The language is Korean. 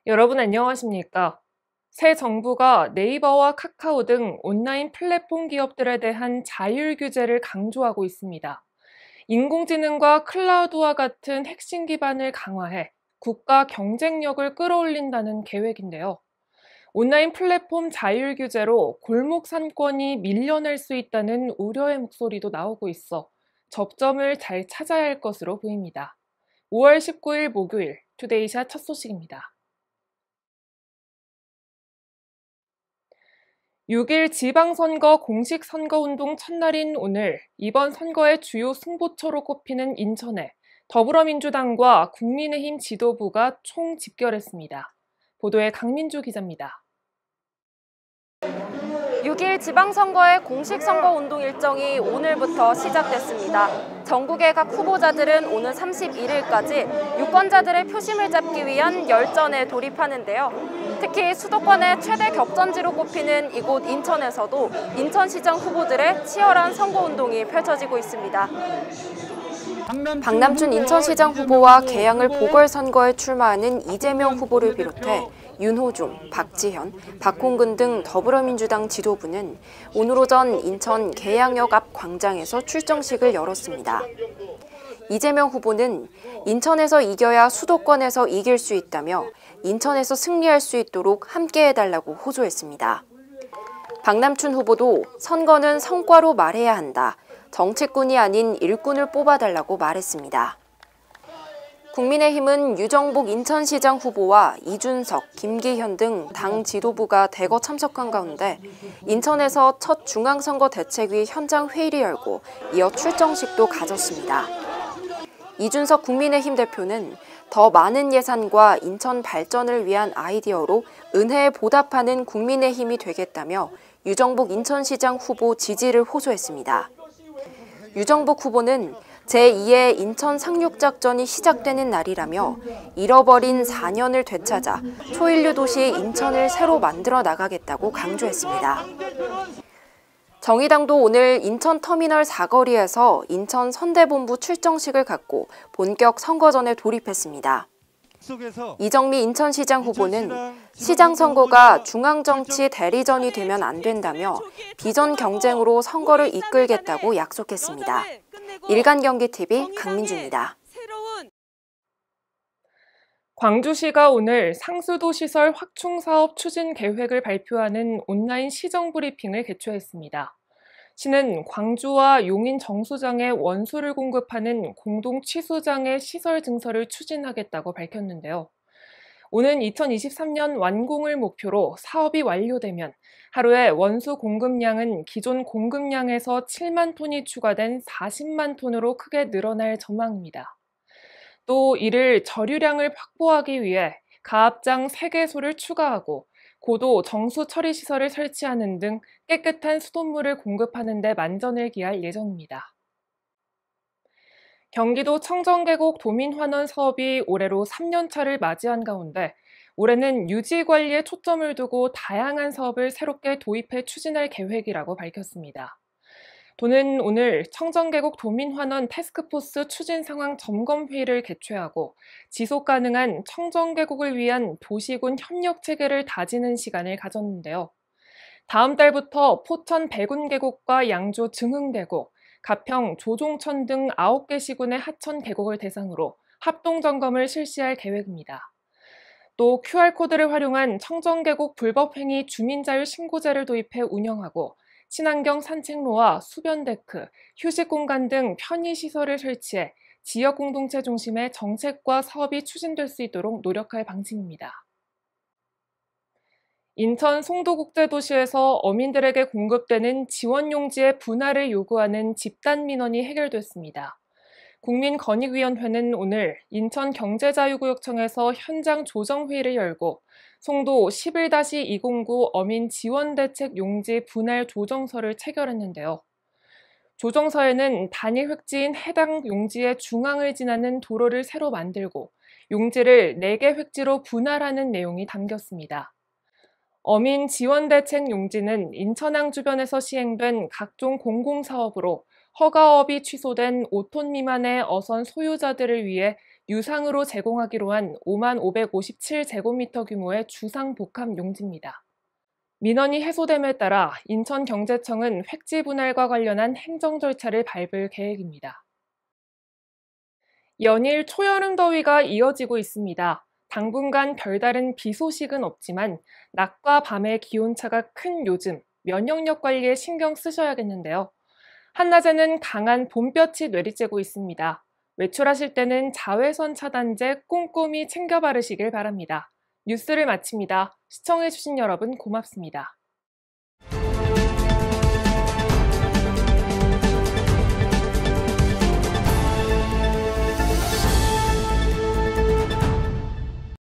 여러분 안녕하십니까? 새 정부가 네이버와 카카오 등 온라인 플랫폼 기업들에 대한 자율 규제를 강조하고 있습니다. 인공지능과 클라우드와 같은 핵심 기반을 강화해 국가 경쟁력을 끌어올린다는 계획인데요. 온라인 플랫폼 자율 규제로 골목 상권이 밀려날 수 있다는 우려의 목소리도 나오고 있어 접점을 잘 찾아야 할 것으로 보입니다. 5월 19일 목요일 투데이샷 첫 소식입니다. 6일 지방선거 공식 선거운동 첫날인 오늘 이번 선거의 주요 승부처로 꼽히는 인천에 더불어민주당과 국민의힘 지도부가 총집결했습니다. 보도에 강민주 기자입니다. 6일 지방선거의 공식 선거운동 일정이 오늘부터 시작됐습니다. 전국의 각 후보자들은 오늘 31일까지 유권자들의 표심을 잡기 위한 열전에 돌입하는데요. 특히 수도권의 최대 격전지로 꼽히는 이곳 인천에서도 인천시장 후보들의 치열한 선거운동이 펼쳐지고 있습니다. 박남춘 인천시장 후보와 계양을 보궐선거에 출마하는 이재명 후보를 비롯해 윤호중, 박지현, 박홍근 등 더불어민주당 지도부는 오늘 오전 인천 계양역 앞 광장에서 출정식을 열었습니다. 이재명 후보는 인천에서 이겨야 수도권에서 이길 수 있다며 인천에서 승리할 수 있도록 함께해달라고 호소했습니다. 박남춘 후보도 선거는 성과로 말해야 한다. 정치꾼이 아닌 일꾼을 뽑아달라고 말했습니다. 국민의힘은 유정복 인천시장 후보와 이준석, 김기현 등 당 지도부가 대거 참석한 가운데 인천에서 첫 중앙선거대책위 현장 회의를 열고 이어 출정식도 가졌습니다. 이준석 국민의힘 대표는 더 많은 예산과 인천 발전을 위한 아이디어로 은혜에 보답하는 국민의힘이 되겠다며 유정복 인천시장 후보 지지를 호소했습니다. 유정복 후보는 제2의 인천 상륙작전이 시작되는 날이라며 잃어버린 4년을 되찾아 초인류 도시 인천을 새로 만들어 나가겠다고 강조했습니다. 정의당도 오늘 인천터미널 사거리에서 인천 선대본부 출정식을 갖고 본격 선거전에 돌입했습니다. 이정미 인천시장 후보는 시장 선거가 중앙정치 대리전이 되면 안 된다며 비전 경쟁으로 선거를 이끌겠다고 약속했습니다. 일간경기TV 강민주입니다. 광주시가 오늘 상수도시설 확충사업 추진 계획을 발표하는 온라인 시정브리핑을 개최했습니다. 시는 광주와 용인 정수장에 원수를 공급하는 공동 취수장의 시설 증설을 추진하겠다고 밝혔는데요. 오는 2023년 완공을 목표로 사업이 완료되면 하루에 원수 공급량은 기존 공급량에서 7만 톤이 추가된 40만 톤으로 크게 늘어날 전망입니다. 또 이를 저류량을 확보하기 위해 가압장 3개소를 추가하고 고도 정수 처리 시설을 설치하는 등 깨끗한 수돗물을 공급하는 데 만전을 기할 예정입니다. 경기도 청정계곡 도민환원 사업이 올해로 3년차를 맞이한 가운데 올해는 유지 관리에 초점을 두고 다양한 사업을 새롭게 도입해 추진할 계획이라고 밝혔습니다. 도는 오늘 청정계곡 도민환원 태스크포스 추진 상황 점검 회의를 개최하고 지속 가능한 청정계곡을 위한 도시군 협력 체계를 다지는 시간을 가졌는데요. 다음 달부터 포천 백운계곡과 양조 증흥계곡, 가평 조종천 등 9개 시군의 하천 계곡을 대상으로 합동 점검을 실시할 계획입니다. 또 QR코드를 활용한 청정계곡 불법행위 주민자율 신고제를 도입해 운영하고 친환경 산책로와 수변데크, 휴식공간 등 편의시설을 설치해 지역 공동체 중심의 정책과 사업이 추진될 수 있도록 노력할 방침입니다. 인천 송도국제도시에서 어민들에게 공급되는 지원용지의 분할을 요구하는 집단민원이 해결됐습니다. 국민권익위원회는 오늘 인천경제자유구역청에서 현장 조정회의를 열고 송도 11-209 어민 지원대책 용지 분할 조정서를 체결했는데요. 조정서에는 단일 획지인 해당 용지의 중앙을 지나는 도로를 새로 만들고 용지를 4개 획지로 분할하는 내용이 담겼습니다. 어민 지원대책 용지는 인천항 주변에서 시행된 각종 공공사업으로 허가업이 취소된 5톤 미만의 어선 소유자들을 위해 유상으로 제공하기로 한 5557제곱미터 규모의 주상복합 용지입니다. 민원이 해소됨에 따라 인천경제청은 획지 분할과 관련한 행정 절차를 밟을 계획입니다. 연일 초여름 더위가 이어지고 있습니다. 당분간 별다른 비 소식은 없지만 낮과 밤의 기온차가 큰 요즘 면역력 관리에 신경 쓰셔야겠는데요. 한낮에는 강한 봄볕이 내리쬐고 있습니다. 외출하실 때는 자외선 차단제 꼼꼼히 챙겨 바르시길 바랍니다. 뉴스를 마칩니다. 시청해주신 여러분 고맙습니다.